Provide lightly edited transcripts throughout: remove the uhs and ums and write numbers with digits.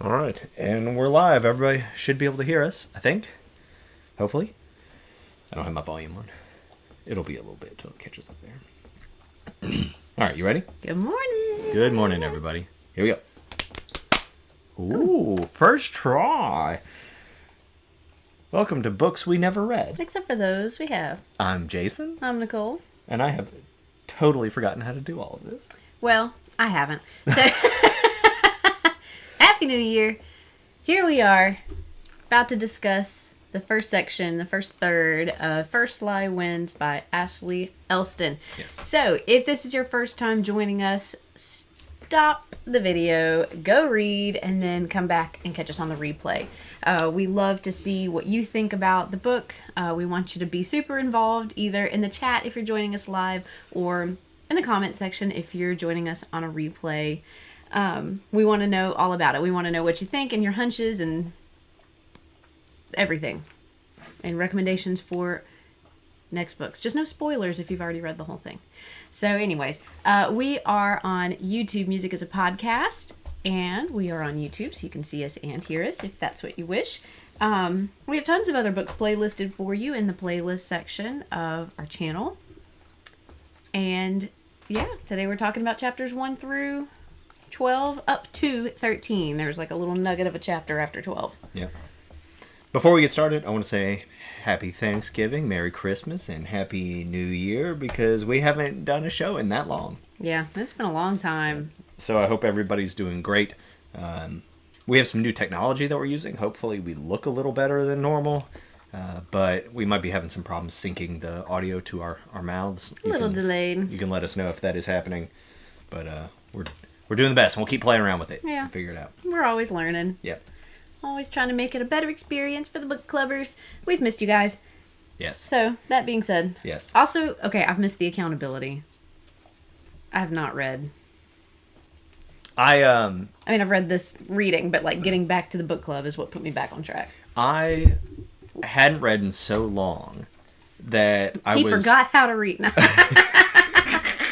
All right, and we're live. Everybody should be able to hear us, I think. Hopefully. I don't have my volume on. It'll be a little bit until it catches up there. All right, you ready? Good morning. Good morning, everybody. Here we go. Ooh, first try. Welcome to Books We Never Read. Except for those we have. I'm Jason. I'm Nicole. And I have totally forgotten how to do all of this. Well, I haven't. So, Happy New Year. Here we are, about to discuss the first section, the first third of First Lie Wins by Ashley Elston. Yes. So, if this is your first time joining us, stop the video, go read, and then come back and catch us on the replay. We love to see what you think about the book. We want you to be super involved, either in the chat if you're joining us live, or in the comment section if you're joining us on a replay. We want to know all about it. We want to know what you think and your hunches and everything. And recommendations for next books. Just no spoilers if you've already read the whole thing. So anyways, we are on YouTube Music as a Podcast. And we are on YouTube, so you can see us and hear us if that's what you wish. We have tons of other books playlisted for you in the playlist section of our channel. And yeah, today we're talking about chapters 1 through 12 up to 13. There's like a little nugget of a chapter after 12. Yeah. Before we get started, I want to say Happy Thanksgiving, Merry Christmas, and Happy New Year, because we haven't done a show in that long. Yeah, it's been a long time. So I hope everybody's doing great. We have some new technology that we're using. Hopefully we look a little better than normal. But we might be having some problems syncing the audio to our mouths. A little delayed. You can let us know if that is happening. But we're doing the best, and we'll keep playing around with it. Yeah. And figure it out. We're always learning. Yep. Always trying to make it a better experience for the book clubbers. We've missed you guys. Yes. So, that being said. Yes. Also, okay, I've missed the accountability. I have not read. I mean, I've read this reading, but like getting back to the book club is what put me back on track. I hadn't read in so long that I He forgot how to read. No.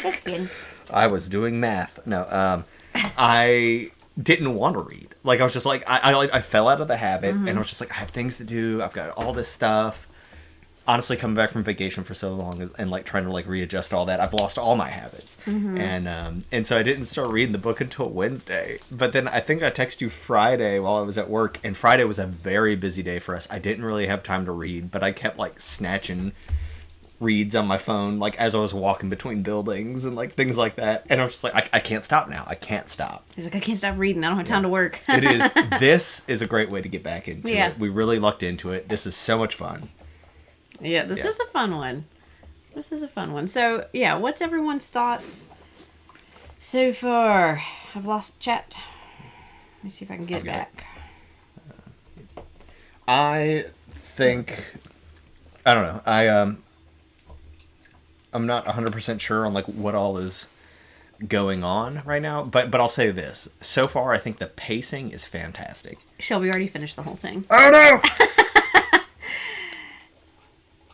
Just kidding. I was doing math. No, I didn't want to read. Like, I was just like, I fell out of the habit, and I was just like, I have things to do. I've got all this stuff. Honestly, coming back from vacation for so long and like trying to like readjust all that, I've lost all my habits. And so I didn't start reading the book until Wednesday. But then I think I texted you Friday while I was at work, and Friday was a very busy day for us. I didn't really have time to read, but I kept like snatching reads on my phone like as I was walking between buildings and like things like that. And I was just like, I can't stop now. I can't stop. He's like, I can't stop reading. I don't have time to work. This is a great way to get back into it. We really lucked into it. This is so much fun. Yeah, this is a fun one. This is a fun one. So, yeah, what's everyone's thoughts so far? I've lost chat. Let me see if I can get it back. I think, I don't know. I'm not 100% sure on like what all is going on right now, but I'll say this. So far, I think the pacing is fantastic. Shelby already finished the whole thing. Oh, no!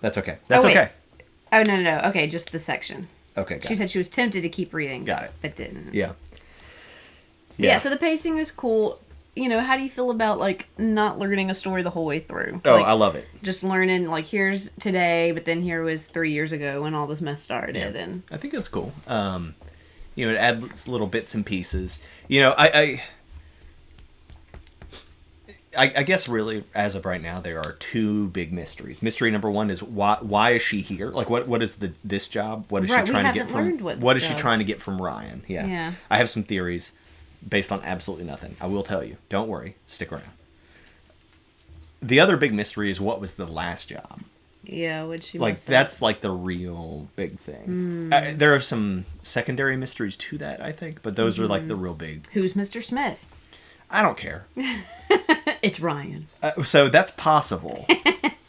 That's okay. That's okay. Oh, no. Okay, just the section. Okay, She said she was tempted to keep reading. Got it. But didn't. Yeah, so the pacing is cool. You know, how do you feel about, like, not learning a story the whole way through? Oh, like, I love it. Just learning, like, here's today, but then here was 3 years ago when all this mess started. Yeah. And I think that's cool. You know, it adds little bits and pieces. You know, I guess really, as of right now, there are two big mysteries. Mystery number one is why is she here? Like, what is this job? What is she trying to get from? What is she trying to get from Ryan? Yeah. I have some theories based on absolutely nothing. I will tell you. Don't worry. Stick around. The other big mystery is what was the last job? Yeah, what'd she like? That's like the real big thing. There are some secondary mysteries to that, I think, but those are like the real big. Who's Mr. Smith? I don't care. It's Ryan. So that's possible.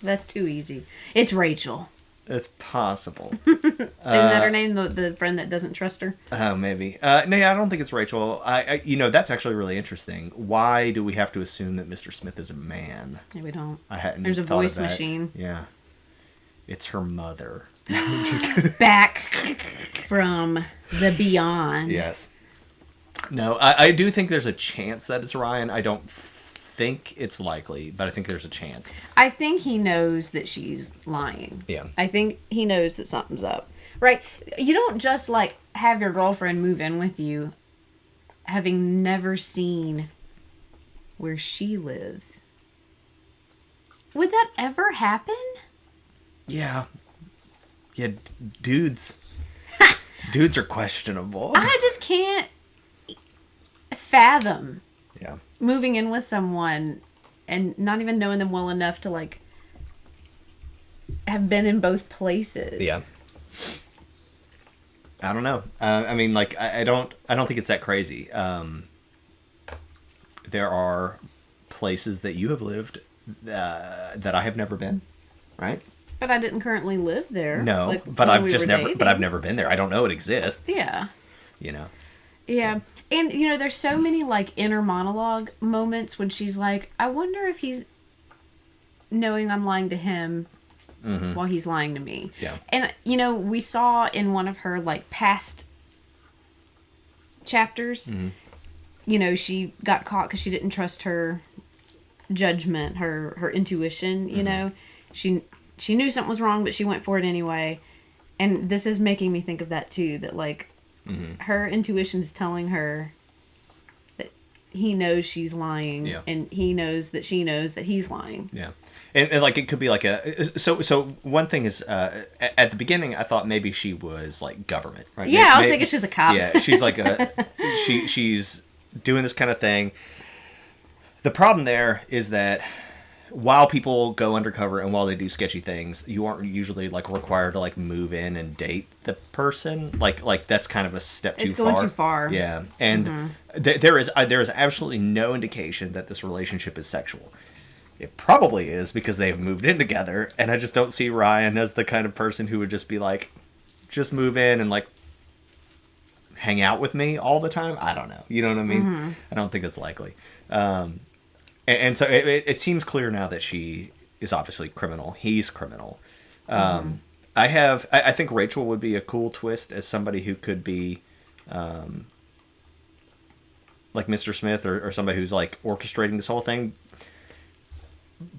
That's too easy. It's Rachel. It's possible. Isn't that her name? The friend that doesn't trust her? Oh, maybe. No, I don't think it's Rachel. You know, that's actually really interesting. Why do we have to assume that Mr. Smith is a man? Yeah, we don't. I hadn't. There's a thought voice of that. machine. Yeah. It's her mother. Back from the beyond. Yes. No, I do think there's a chance that it's Ryan. I don't think it's likely, but I think there's a chance. I think he knows that she's lying. Yeah. I think he knows that something's up. Right? You don't just, like, have your girlfriend move in with you having never seen where she lives. Would that ever happen? Yeah. Yeah, dudes. Dudes are questionable. I just can't fathom Yeah. moving in with someone and not even knowing them well enough to, like, have been in both places. Yeah. I don't know. I mean, like, I don't think it's that crazy. There are places that you have lived that I have never been, right? But I didn't currently live there. No, like, but when I've we just were never. dating. But I've never been there. I don't know it exists. Yeah. You know. Yeah. And, you know, there's so many, like, inner monologue moments when she's like, I wonder if he's knowing I'm lying to him while he's lying to me. Yeah. And, you know, we saw in one of her, like, past chapters, you know, she got caught because she didn't trust her judgment, her intuition, you know. She knew something was wrong, but she went for it anyway. And this is making me think of that, too, that, like, her intuition is telling her that he knows she's lying, and he knows that she knows that he's lying. Yeah, and like it could be like a so one thing is at the beginning I thought maybe she was like government, right? Yeah, I was thinking she was a cop. Yeah, she's like she's doing this kind of thing. The problem there is that while people go undercover and while they do sketchy things, you aren't usually like required to like move in and date the person. Like that's kind of a step too far. It's going too far. Yeah, and there is absolutely no indication that this relationship is sexual. It probably is because they've moved in together, and I just don't see Ryan as the kind of person who would just be like, just move in and like hang out with me all the time. I don't know. You know what I mean? I don't think it's likely. And so it seems clear now that she is obviously criminal. He's criminal. I think Rachel would be a cool twist as somebody who could be like Mr. Smith or somebody who's like orchestrating this whole thing.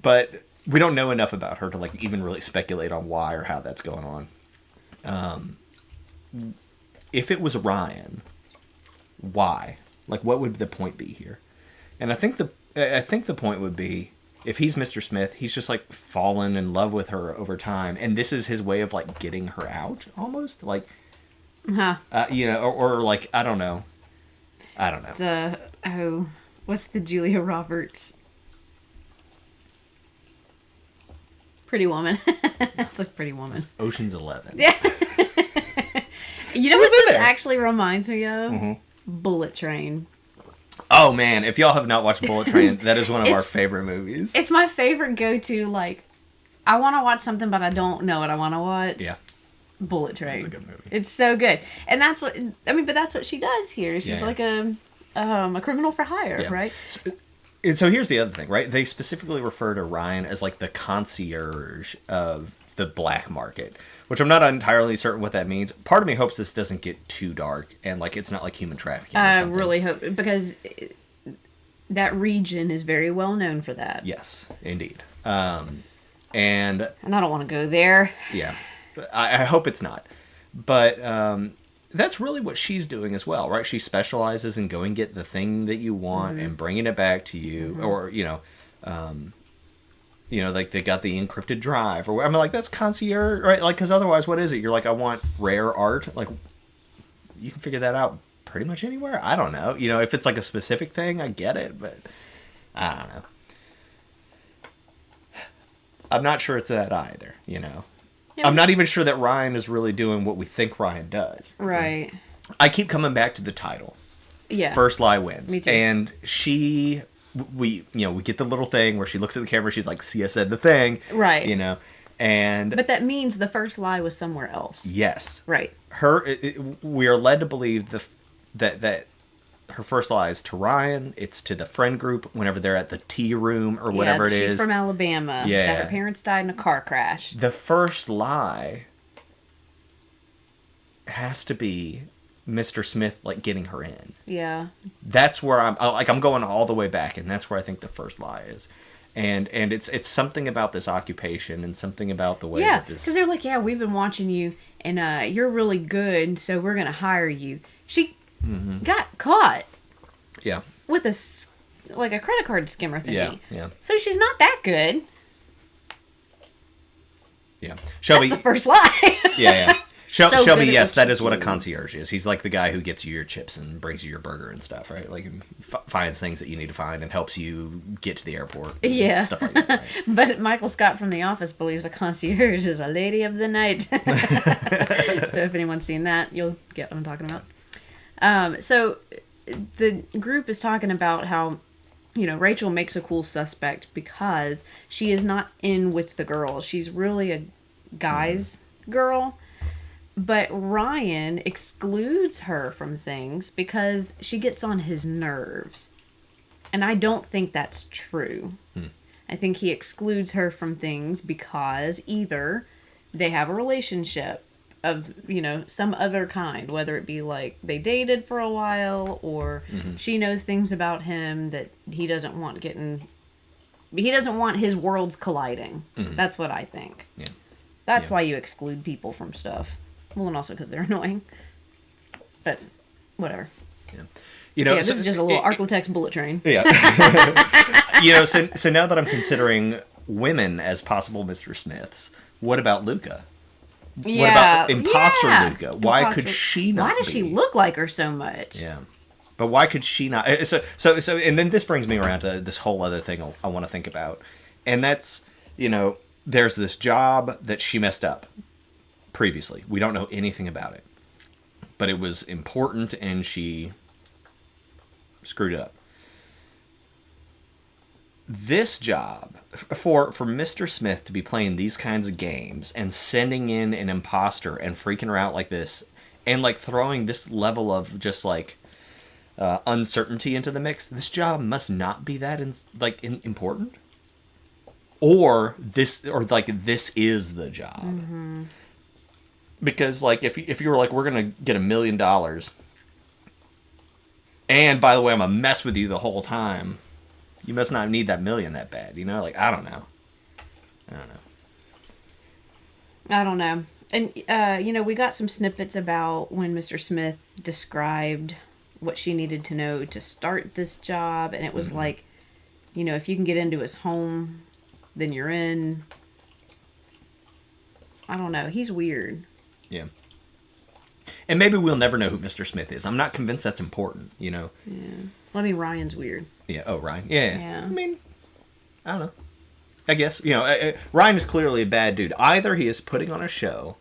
But we don't know enough about her to like even really speculate on why or how that's going on. If it was Ryan, why? Like, what would the point be here? And I think the point would be, if he's Mr. Smith, he's just like fallen in love with her over time, and this is his way of like getting her out, almost like, you know, or like I don't know. It's what's the Julia Roberts? Pretty Woman. It's like Pretty Woman. It's Ocean's 11. Yeah. You know what this actually reminds me of? Bullet Train. Oh man, if y'all have not watched Bullet Train, that is one of our favorite movies. It's my favorite go-to, like, I want to watch something but I don't know what I want to watch. Yeah. Bullet Train. It's a good movie. It's so good. And that's what, I mean, but that's what she does here. She's like a criminal for hire, right? So here's the other thing, right? They specifically refer to Ryan as like the concierge of the black market, which I'm not entirely certain what that means. Part of me hopes this doesn't get too dark and like it's not like human trafficking. I really hope, because that region is very well known for that. Yes, indeed. And I don't want to go there. Yeah, I hope it's not. But that's really what she's doing as well, right? She specializes in going get the thing that you want and bringing it back to you, or like they got the encrypted drive, or I mean, like that's concierge, right? Like, because otherwise, what is it? You're like, I want rare art. Like, you can figure that out pretty much anywhere. I don't know. You know, if it's like a specific thing, I get it, but I don't know. I'm not sure it's that either. You know. Yeah, I'm not even sure that Ryan is really doing what we think Ryan does. Right. I keep coming back to the title. Yeah. First Lie Wins. Me too. And we get the little thing where she looks at the camera, she's like, see, I said the thing. Right. You know, and... But that means the first lie was somewhere else. Yes. Right. We are led to believe that her first lie is to Ryan. It's to the friend group whenever they're at the tea room or whatever it is. She's from Alabama. Yeah. That her parents died in a car crash. The first lie has to be Mr. Smith like getting her in. Yeah. That's where I'm going all the way back, and that's where I think the first lie is. And it's something about this occupation and something about the way that this... because they're like, yeah, we've been watching you, and you're really good, so we're going to hire you. She got caught. Yeah. With a credit card skimmer thingy. Yeah, yeah. So she's not that good. Yeah. Shelby... That's the first lie. Yeah. Shelby, yes, that is what a you. concierge is. He's like the guy who gets you your chips and brings you your burger and stuff, right? Like, finds things that you need to find and helps you get to the airport. Yeah. Stuff like that. Right? But Michael Scott from The Office believes a concierge is a lady of the night. So if anyone's seen that, you'll get what I'm talking about. So the group is talking about how, Rachel makes a cool suspect because she is not in with the girls. She's really a guy's girl. But Ryan excludes her from things because she gets on his nerves. And I don't think that's true. I think he excludes her from things because either they have a relationship of, some other kind, whether it be like they dated for a while or she knows things about him that he doesn't want his worlds colliding. That's what I think. Yeah. That's why you exclude people from stuff. Well, and also because they're annoying. But, whatever. Yeah. This is just a little Arklatex bullet train. Yeah. So now that I'm considering women as possible Mr. Smiths, what about Luca? Yeah. What about imposter Luca? Why Imposter. could she not Why does she look like her so much? Yeah. But why could she not? So, and then this brings me around to this whole other thing I want to think about. And that's, there's this job that she messed up previously. We don't know anything about it. But it was important and she screwed up. This job, for Mr. Smith to be playing these kinds of games and sending in an imposter and freaking her out like this and like throwing this level of just like uncertainty into the mix, this job must not be that important. Or this is the job. Because, like, if you were like, we're going to get $1 million, and, by the way, I'm going to mess with you the whole time, you must not need that million that bad, Like, I don't know. I don't know. And, we got some snippets about when Mr. Smith described what she needed to know to start this job, and it was like, if you can get into his home, then you're in. I don't know. He's weird. Yeah. And maybe we'll never know who Mr. Smith is. I'm not convinced that's important, Yeah. Well, Ryan's weird. Yeah. Oh, Ryan. Yeah. Yeah. I mean, I don't know. I guess, Ryan is clearly a bad dude. Either he is putting on a show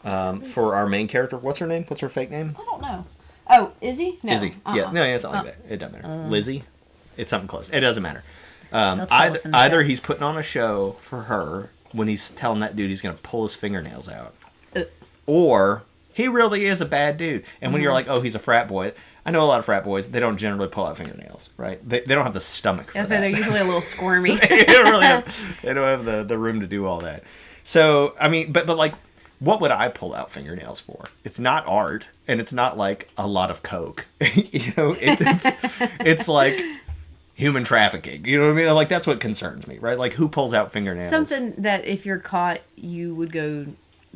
for our main character. What's her name? What's her fake name? I don't know. Oh, Izzy? No. Izzy. Yeah. No, it's not like that. It doesn't matter. Lizzie? It's something close. It doesn't matter. Either he's putting on a show for her when he's telling that dude he's going to pull his fingernails out. Or he really is a bad dude. And when you're like, oh, he's a frat boy. I know a lot of frat boys, they don't generally pull out fingernails, right? They don't have the stomach for that. So they're usually a little squirmy. They don't have the room to do all that. So, I mean, but like, what would I pull out fingernails for? It's not art, and it's not like a lot of coke. It's like human trafficking. You know what I mean? Like, that's what concerns me, right? Like, who pulls out fingernails? Something that if you're caught, you would go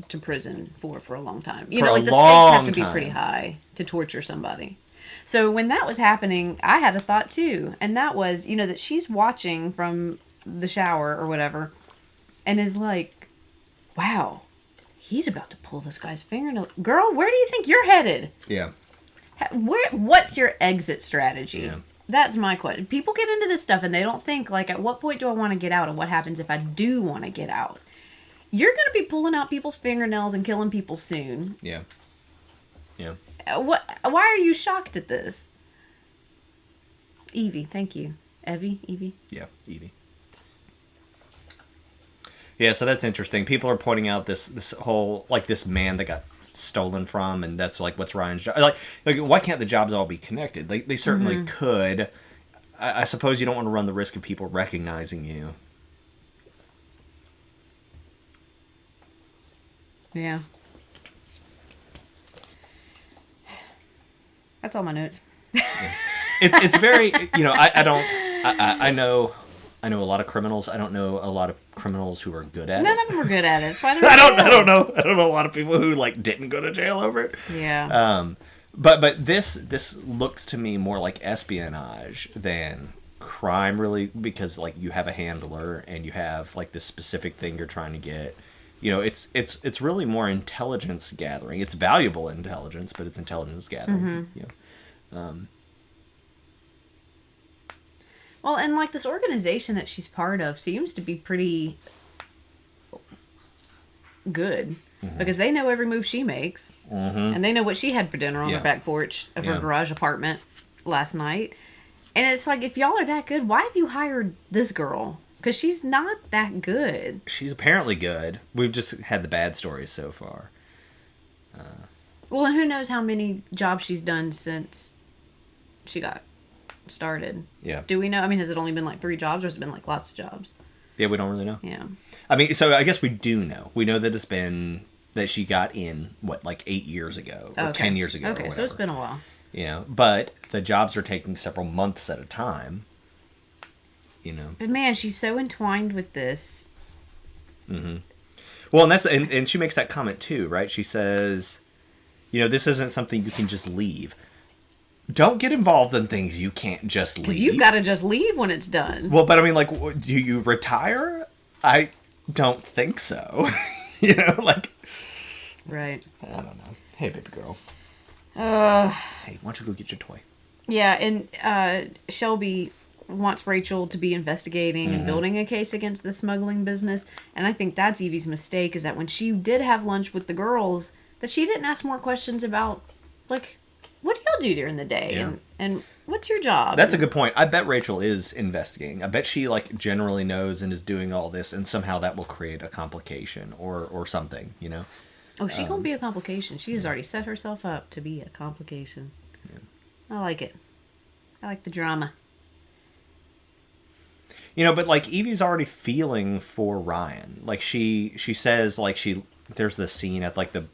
to prison for a long time. The stakes have to be pretty high to torture somebody. So when that was happening, I had a thought too. And that was, that she's watching from the shower or whatever and is like, wow, he's about to pull this guy's fingernail. Girl, where do you think you're headed? Yeah. What's your exit strategy? Yeah. That's my question. People get into this stuff and they don't think, like, at what point do I want to get out and what happens if I do want to get out? You're going to be pulling out people's fingernails and killing people soon. Yeah. Yeah. Why are you shocked at this? Evie, thank you. Evie? Yeah, Evie. Yeah, so that's interesting. People are pointing out this whole, like, this man that got stolen from, and that's, like, what's Ryan's job. Like why can't the jobs all be connected? They certainly could. I suppose you don't want to run the risk of people recognizing you. Yeah. That's all my notes. It's very, I know a lot of criminals. I don't know a lot of criminals who are good at it. None of them are good at it. That's why they're I don't know a lot of people who like didn't go to jail over it. Yeah. But this looks to me more like espionage than crime, really, because like you have a handler and you have like this specific thing you're trying to get. It's really more intelligence gathering. It's valuable intelligence, but it's intelligence gathering. Well, and like this organization that she's part of seems to be pretty good because they know every move she makes, and they know what she had for dinner on the back porch of her garage apartment last night. And it's like, if y'all are that good, why have you hired this girl? Because she's not that good. She's apparently good. We've just had the bad stories so far. Well, and who knows how many jobs she's done since she got started. Yeah. Do we know? I mean, has it only been like 3 jobs or has it been like lots of jobs? Yeah, we don't really know. Yeah. I mean, so I guess we do know. We know that it's been, that she got in, like 8 years ago or 10 years ago or whatever. Okay, so it's been a while. But the jobs are taking several months at a time. But man, she's so entwined with this. Well, and she makes that comment too, right? She says, this isn't something you can just leave. Don't get involved in things you can't just leave. Because you've got to just leave when it's done. Well, but I mean, like, do you retire? I don't think so. Right. I don't know. Hey, baby girl. Hey, why don't you go get your toy? Yeah, and Shelby wants Rachel to be investigating and building a case against the smuggling business. And I think that's Evie's mistake, is that when she did have lunch with the girls, that she didn't ask more questions about, like, what do y'all do during the day? Yeah. And what's your job? That's a good point. I bet Rachel is investigating. I bet she, like, generally knows and is doing all this, and somehow that will create a complication or something, Oh, she gonna be a complication. She has already set herself up to be a complication. Yeah. I like it. I like the drama. But, like, Evie's already feeling for Ryan. Like, she says, like, there's this scene at, like, the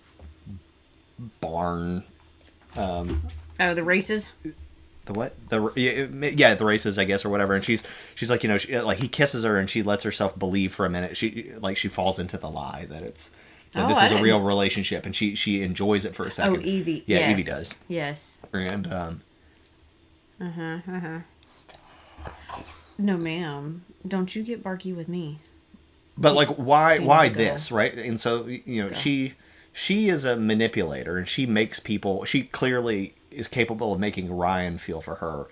barn. The races? The what? The races, I guess, or whatever. And she's like, he kisses her and she lets herself believe for a minute. She falls into the lie that this is a real relationship, and she enjoys it for a second. Oh, Evie. Yeah, yes. Evie does. Yes. And No, ma'am. Don't you get barky with me. But like, why this, right? And so she is a manipulator, and she makes people. She clearly is capable of making Ryan feel for her.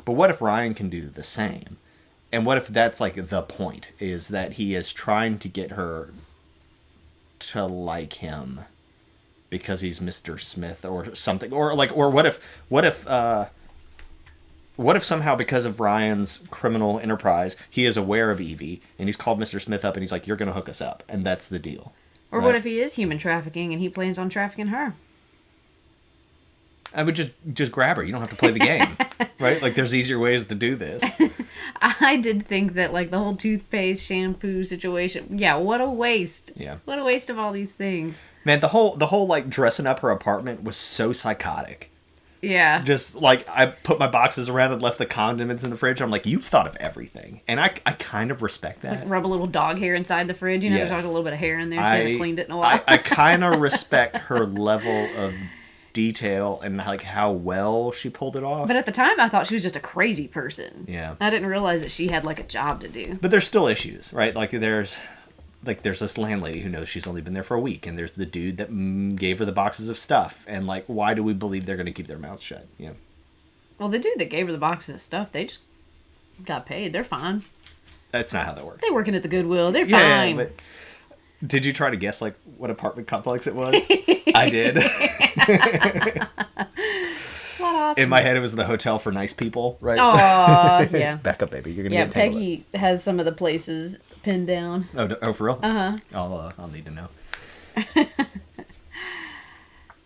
But what if Ryan can do the same? And what if that's like the point, is that he is trying to get her to like him because he's Mr. Smith or something, or what if somehow, because of Ryan's criminal enterprise, he is aware of Evie and he's called Mr. Smith up and he's like, you're going to hook us up, and that's the deal. Or right? What if he is human trafficking and he plans on trafficking her? I would just grab her. You don't have to play the game, right? Like, there's easier ways to do this. I did think that, like, the whole toothpaste, shampoo situation. Yeah, what a waste. Yeah. What a waste of all these things. Man, the whole like dressing up her apartment was so psychotic. Yeah. Just like, I put my boxes around and left the condiments in the fridge. I'm like, you've thought of everything, and I kind of respect that. Like, rub a little dog hair inside the fridge. There's like a little bit of hair in there. If you haven't cleaned it in a while. I kind of respect her level of detail and like how well she pulled it off. But at the time, I thought she was just a crazy person. Yeah. I didn't realize that she had like a job to do. But there's still issues, right? Like, there's this landlady who knows she's only been there for a week, and there's the dude that gave her the boxes of stuff, and like, why do we believe they're going to keep their mouths shut? Well, the dude that gave her the boxes of stuff, they just got paid. They're fine. That's not how that works. They're working at the Goodwill. They're fine. But did you try to guess like what apartment complex it was? I did. In my head, it was the hotel for nice people, right? Oh, yeah. Back up, baby. You're gonna get tangled. Peggy has some of the places pinned down. Oh, for real? Uh-huh. I'll need to know.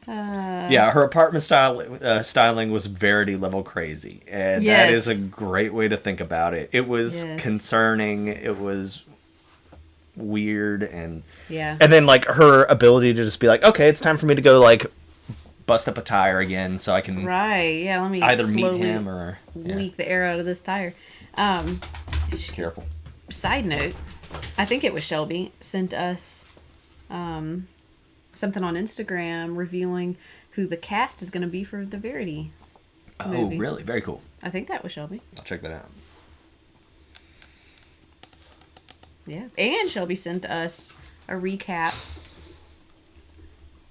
Yeah, her apartment styling was Verity level crazy, and that is a great way to think about it. It was concerning. It was weird, and then like her ability to just be like, okay, it's time for me to go like bust up a tire again so I can Right. Yeah. Let me either meet slowly him or leak the air out of this tire. Careful. Side note, I think it was Shelby sent us something on Instagram revealing who the cast is going to be for the Verity movie. Oh, really? Very cool. I think that was Shelby. I'll check that out. Yeah. And Shelby sent us a recap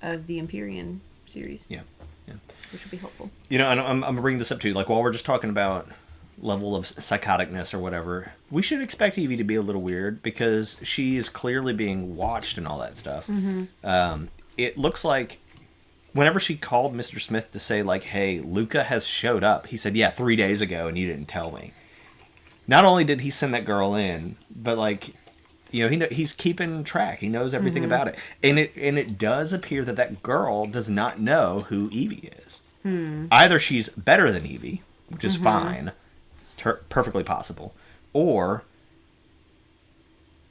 of the Empyrean series. Yeah. Which would be helpful. You know, and I'm bringing this up too. Like, while we're just talking about level of psychoticness or whatever, we should expect Evie to be a little weird because she is clearly being watched and all that stuff. Mm-hmm. It looks like whenever she called Mr. Smith to say, like, hey, Luca has showed up, he said, yeah, 3 days ago, and you didn't tell me. Not only did he send that girl in, but, like, you know, he's keeping track. He knows everything about it. And it does appear that that girl does not know who Evie is. Either she's better than Evie, which is fine, perfectly possible, or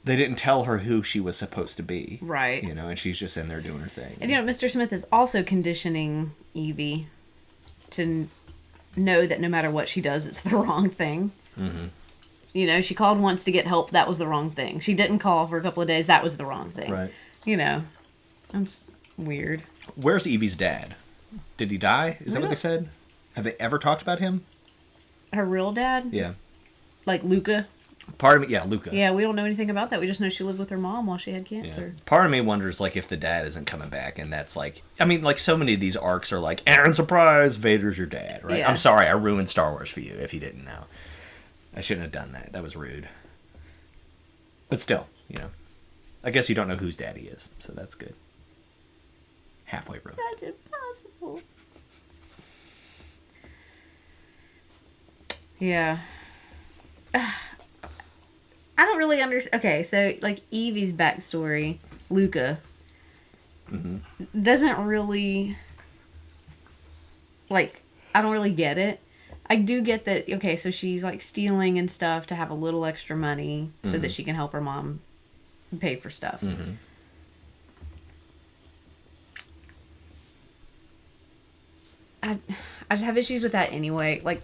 they didn't tell her who she was supposed to be. Right. You know, and she's just in there doing her thing. And, you know, Mr. Smith is also conditioning Evie to know that no matter what she does, it's the wrong thing. Mm-hmm. You know, she called once to get help. That was the wrong thing. She didn't call for a couple of days. That was the wrong thing. Right. You know, that's weird. Where's Evie's dad? Did he die? Is that what they said? Have they ever talked about him? Her real dad? Yeah. Like Luca? Part of me, yeah, Luca. Yeah, we don't know anything about that. We just know she lived with her mom while she had Yeah. cancer. Part of me wonders, like, if the dad isn't coming back, and that's like, I mean, like, so many of these arcs are like, Aaron, surprise, Vader's your dad, right? Yeah. I'm sorry, I ruined Star Wars for you if you didn't know. I shouldn't have done that. That was rude. But still, you know, I guess you don't know whose dad he is, so that's good. Halfway road. That's impossible. Yeah. I don't really understand. Okay, so, like, Evie's backstory, Luca, doesn't really, like, I don't really get it. I do get that, okay, so she's, like, stealing and stuff to have a little extra money so that she can help her mom pay for stuff. I just have issues with that anyway. Like,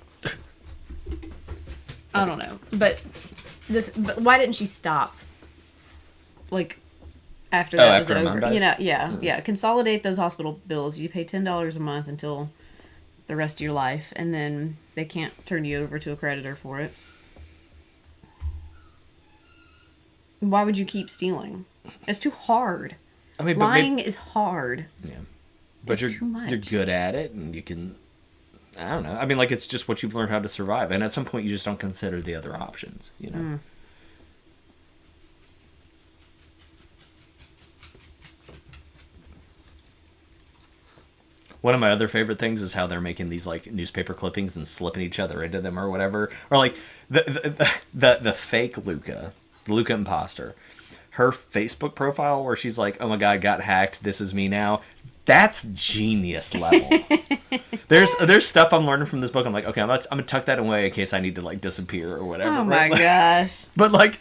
I don't know. But why didn't she stop? Like, after that was after her mom over. dies? You know, yeah. Consolidate those hospital bills. You pay $10 a month until the rest of your life, and then they can't turn you over to a creditor for it. Why would you keep stealing? It's too hard. I mean, Lying is hard. Yeah. But It's too much. you're good at it, and you can, I don't know. I mean, like, it's just what you've learned how to survive. And at some point, you just don't consider the other options, you know? One of my other favorite things is how they're making these, like, newspaper clippings and slipping each other into them or whatever. Or, like, the fake Luca, the Luca imposter, her Facebook profile where she's like, oh my god, got hacked, this is me now. That's genius level. There's stuff I'm learning from this book. I'm like, okay, I'm gonna tuck that away in case I need to, like, disappear or whatever. Oh my gosh. But, like,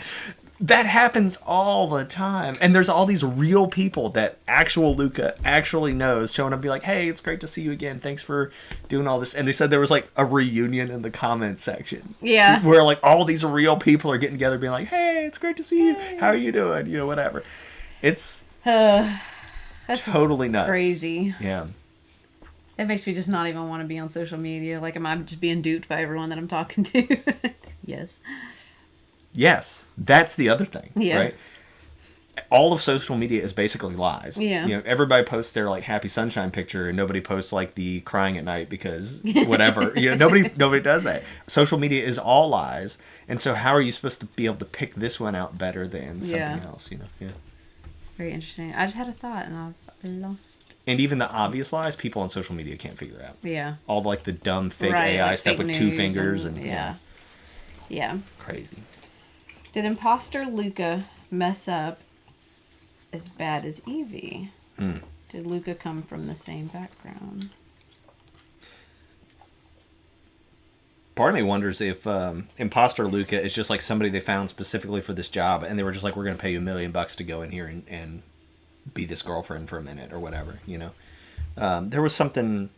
that happens all the time. And there's all these real people that actual Luca actually knows showing up and be like, hey, it's great to see you again. Thanks for doing all this. And they said there was, like, a reunion in the comments section. Yeah. Where, like, all these real people are getting together being like, hey, it's great to see you. How are you doing? You know, whatever. It's That's totally nuts. crazy. Yeah. It makes me just not even want to be on social media. Like, am I just being duped by everyone that I'm talking to? Yes. Yes. That's the other thing. Yeah. Right? All of social media is basically lies. Yeah. You know, everybody posts their, like, happy sunshine picture, and nobody posts, like, the crying at night because whatever. You know, nobody does that. Social media is all lies, and so how are you supposed to be able to pick this one out better than something else? You know. Yeah. Very interesting. I just had a thought and I've lost. And even the obvious lies, people on social media can't figure out. Yeah. All, like, the dumb fake Right, AI like stuff fake with two news fingers and and yeah. crazy. Did imposter Luca mess up as bad as Evie? Did Luca come from the same background? Part of me wonders if imposter Luca is just, like, somebody they found specifically for this job, and they were just like, we're going to pay you $1 million to go in here and be this girlfriend for a minute or whatever, you know? There was something.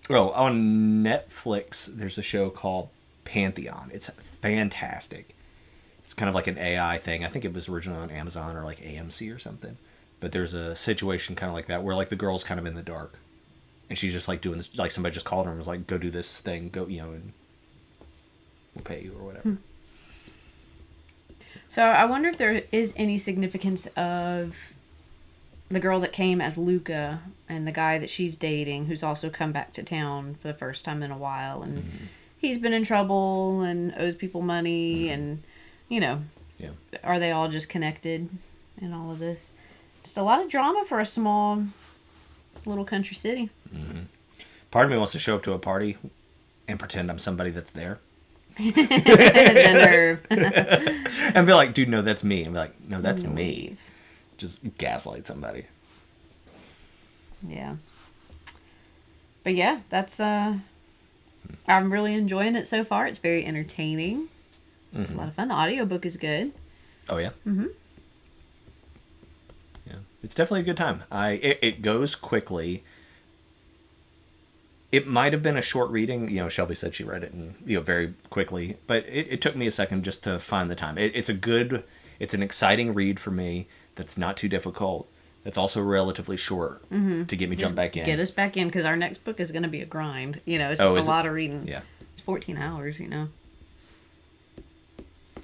Oh, on Netflix, there's a show called Pantheon. It's fantastic. It's kind of like an AI thing. I think it was originally on Amazon or like AMC or something. But there's a situation kind of like that where like the girl's kind of in the dark, and she's just like doing this. Like somebody just called her and was like, "Go do this thing. Go, and we'll pay you or whatever." So I wonder if there is any significance of the girl that came as Luca and the guy that she's dating, who's also come back to town for the first time in a while, and he's been in trouble and owes people money, and are they all just connected in all of this? Just a lot of drama for a small little country city. Part of me wants to show up to a party and pretend I'm somebody that's there. The nerve. And be like, dude, no, that's me. And be like, no, that's me. Just gaslight somebody. Yeah. But yeah, that's I'm really enjoying it so far. It's very entertaining. It's a lot of fun. The audiobook is good. Oh yeah? Yeah. It's definitely a good time. It goes quickly. It might have been a short reading. Shelby said she read it in, very quickly, but it took me a second just to find the time. It's an exciting read for me. That's not too difficult. That's also relatively short to get me jump back in. Get us back in, because our next book is going to be a grind. It's just a lot of reading. Yeah. It's 14 hours,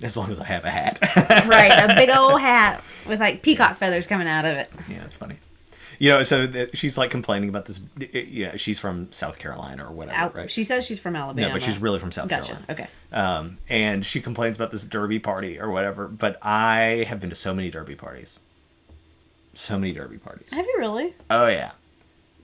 As long as I have a hat. Right, a big old hat with like peacock feathers coming out of it. Yeah, it's funny. So she's like complaining about this. Yeah, she's from South Carolina or whatever, right? She says she's from Alabama. No, but she's really from South Carolina. Okay. And she complains about this derby party or whatever. But I have been to so many derby parties. So many derby parties. Have you really? Oh, yeah.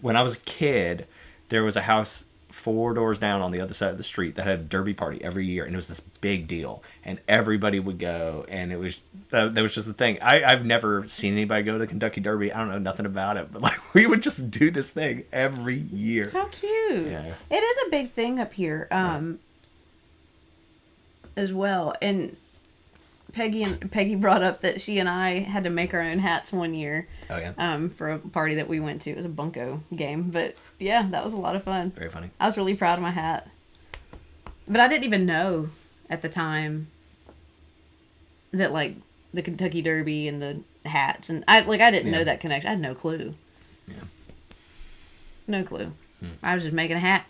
When I was a kid, there was a house 4 doors down on the other side of the street that had a derby party every year, and it was this big deal, and everybody would go, and it was that was just the thing. I've never seen anybody go to the Kentucky Derby. I don't know nothing about it, but like we would just do this thing every year. How cute. Yeah. It is a big thing up here as well. And Peggy brought up that she and I had to make our own hats one year. Oh yeah. For a party that we went to. It was a bunco game, but yeah, that was a lot of fun. Very funny. I was really proud of my hat, but I didn't even know at the time that like the Kentucky Derby and the hats, and I didn't know that connection. I had no clue. Yeah. No clue. I was just making a hat.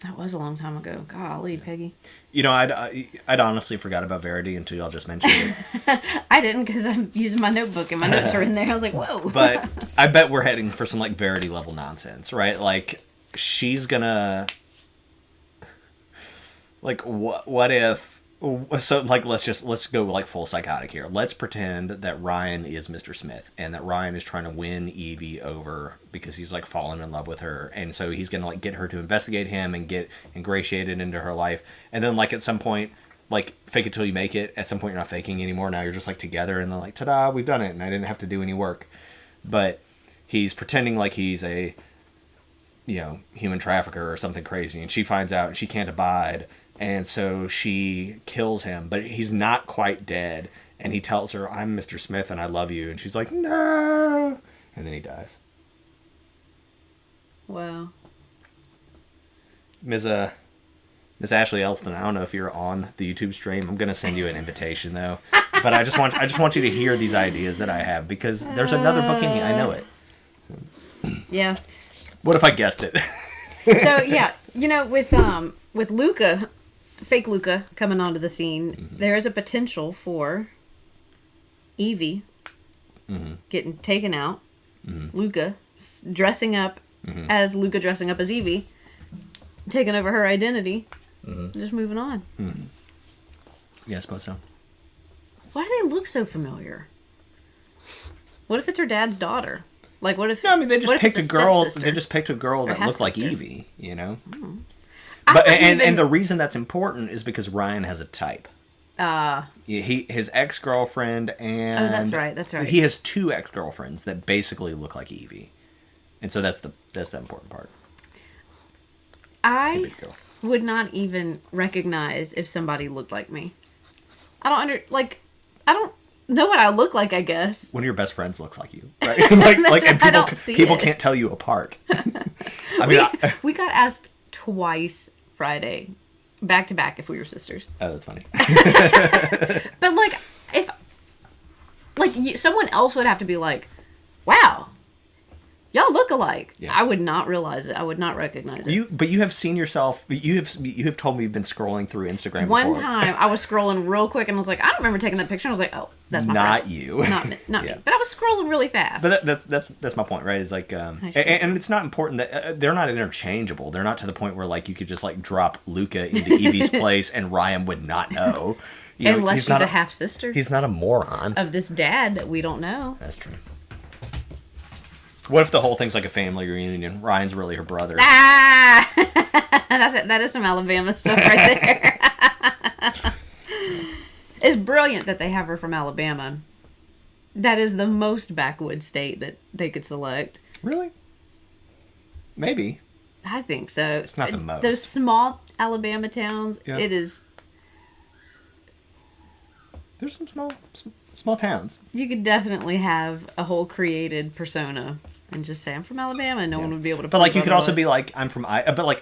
That was a long time ago. Golly, Peggy. I'd honestly forgot about Verity until y'all just mentioned it. I didn't, because I'm using my notebook and my notes are in there. I was like, whoa. But I bet we're heading for some like Verity level nonsense, right? Like she's gonna like what if so like let's go like full psychotic here. Let's pretend that Ryan is Mr. Smith and that Ryan is trying to win Evie over because he's like fallen in love with her, and so he's gonna like get her to investigate him and get ingratiated into her life, and then like at some point, like fake it till you make it. At some point you're not faking anymore. Now you're just like together, and then like ta-da, we've done it, and I didn't have to do any work. But he's pretending like he's a human trafficker or something crazy, and she finds out and she can't abide. And so she kills him, but he's not quite dead. And he tells her, "I'm Mr. Smith and I love you." And she's like, "No." And then he dies. Wow. Miss Ashley Elston, I don't know if you're on the YouTube stream. I'm going to send you an invitation, though. But I just want you to hear these ideas that I have, because there's another book in here. I know it. Yeah. What if I guessed it? So, yeah, with Luca, fake Luca coming onto the scene, there is a potential for Evie getting taken out, Luca dressing up as Luca dressing up as Evie, taking over her identity, just moving on. Yeah, I suppose so. Why do they look so familiar? What if it's her dad's daughter? Like, what if? No, I mean they just picked a girl. Stepsister? They just picked a girl that looked like half-sister. Evie, Mm. But and the reason that's important is because Ryan has a type. His ex-girlfriend and that's right. He has 2 ex-girlfriends that basically look like Evie, and so that's the important part. I would not even recognize if somebody looked like me. I don't know what I look like, I guess. One of your best friends looks like you, right? And I don't see people it. can't tell you apart. I mean, We got asked twice Friday, back to back, if we were sisters. oh, that's funny. But like, if someone else would have to be like, "Wow, y'all look alike." Yeah. I would not realize it. I would not recognize it. But you have seen yourself. You have told me you've been scrolling through Instagram. One before. time, I was scrolling real quick and was like, "I don't remember taking that picture." And I was like, "Oh, that's my Not friend." you. Not me. Yeah. But I was scrolling really fast. But that's my point, right? Is like, and it's not important that they're not interchangeable. They're not to the point where like you could just like drop Luca into Evie's place and Ryan would not know. Unless she's a half sister. He's not a moron. Of this dad that we don't know. That's true. What if the whole thing's like a family reunion? Ryan's really her brother. Ah, that is some Alabama stuff right there. It's brilliant that they have her from Alabama. That is the most backwoods state that they could select. Really? Maybe. I think so. It's not the most. Those small Alabama towns, Yeah. it is. There's some small towns. You could definitely have a whole created persona and just say, "I'm from Alabama," and no one would be able to. But like, you could also otherwise. be like, "I'm from I." But like,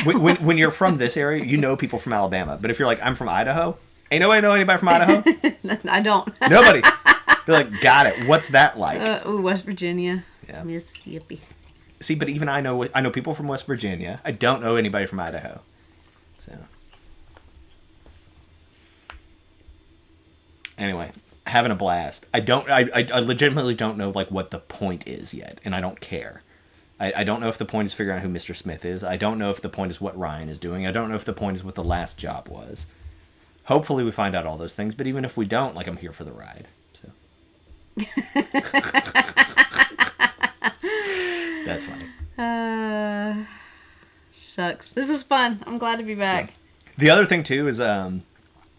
when you're from this area, you know people from Alabama. But if you're like, "I'm from Idaho," ain't nobody know anybody from Idaho. I don't. Nobody. Be like, got it. What's that like? West Virginia. Yeah. Mississippi. See, but even I know people from West Virginia. I don't know anybody from Idaho. So anyway, having a blast. I legitimately don't know like what the point is yet, and I don't care. I don't know if the point is figuring out who Mr. Smith is. I don't know if the point is what Ryan is doing. I don't know if the point is what the last job was. Hopefully we find out all those things, but even if we don't, like, I'm here for the ride. So that's funny. Shucks. This was fun. I'm glad to be back. Yeah. The other thing too is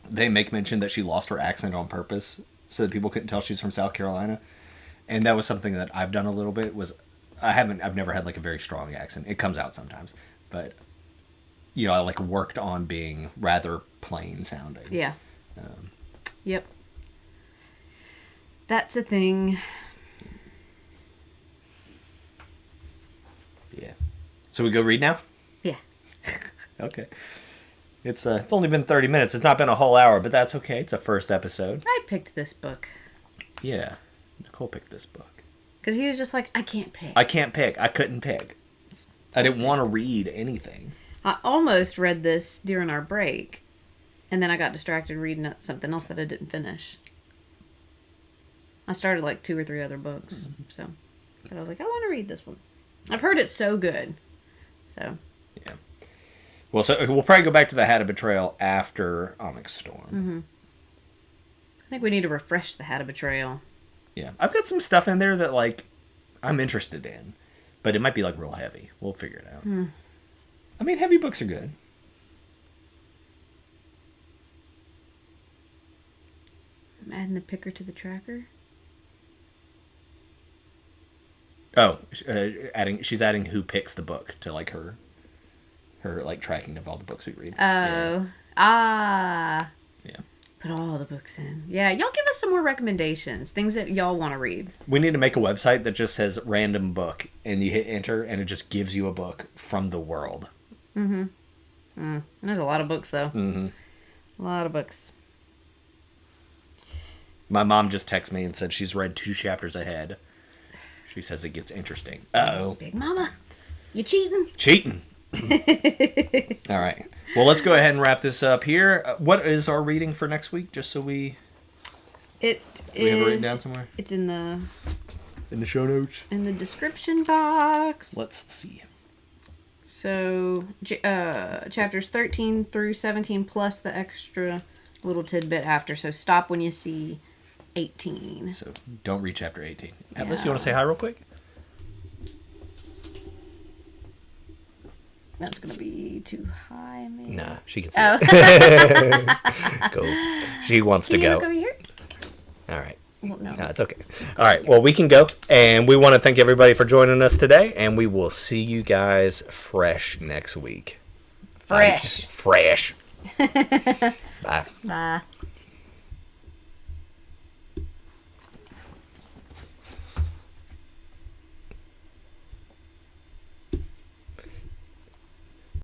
they make mention that she lost her accent on purpose so that people couldn't tell she was from South Carolina. And that was something that I've done a little bit. I've never had like a very strong accent. It comes out sometimes, but I like worked on being rather plain sounding. Yeah. Yep. That's a thing. Yeah. So we go read now? Yeah. Okay. It's only been 30 minutes. It's not been a whole hour, but that's okay. It's a first episode. I picked this book. Yeah. Nicole picked this book. Because he was just like, I can't pick. I can't pick. I couldn't pick. I didn't want to read anything. I almost read this during our break, and then I got distracted reading something else that I didn't finish. I started like 2 or 3 other books, so but I was like, I want to read this one. I've heard it's so good, so yeah. Well, so we'll probably go back to the Hat of Betrayal after Onyx Storm. Mm-hmm. I think we need to refresh the Hat of Betrayal. Yeah, I've got some stuff in there that like I'm interested in, but it might be like real heavy. We'll figure it out. I mean, heavy books are good. I'm adding the picker to the tracker. Oh, she's adding who picks the book to like her like tracking of all the books we read. Oh, yeah. Put all the books in. Yeah, y'all give us some more recommendations, things that y'all want to read. We need to make a website that just says random book, and you hit enter, and it just gives you a book from the world. There's a lot of books though. A lot of books. My mom just texted me and said she's read 2 chapters ahead. She says it gets interesting. Uh-oh. Big Mama, you cheating? Cheating. All right. Well, let's go ahead and wrap this up here. What is our reading for next week? Just so we have it written down somewhere. It's in the show notes. In the description box. Let's see. So, chapters 13 through 17 plus the extra little tidbit after. So stop when you see 18. So don't read chapter 18. Atlas, you want to say hi real quick? That's going to be too high, maybe. Nah, she can see it. Go. She wants to go. Can you look over here? All right. Well, no. No, it's okay. All right. Well, we can go. And we want to thank everybody for joining us today. And we will see you guys fresh next week. Fresh. Fresh. Bye. Bye.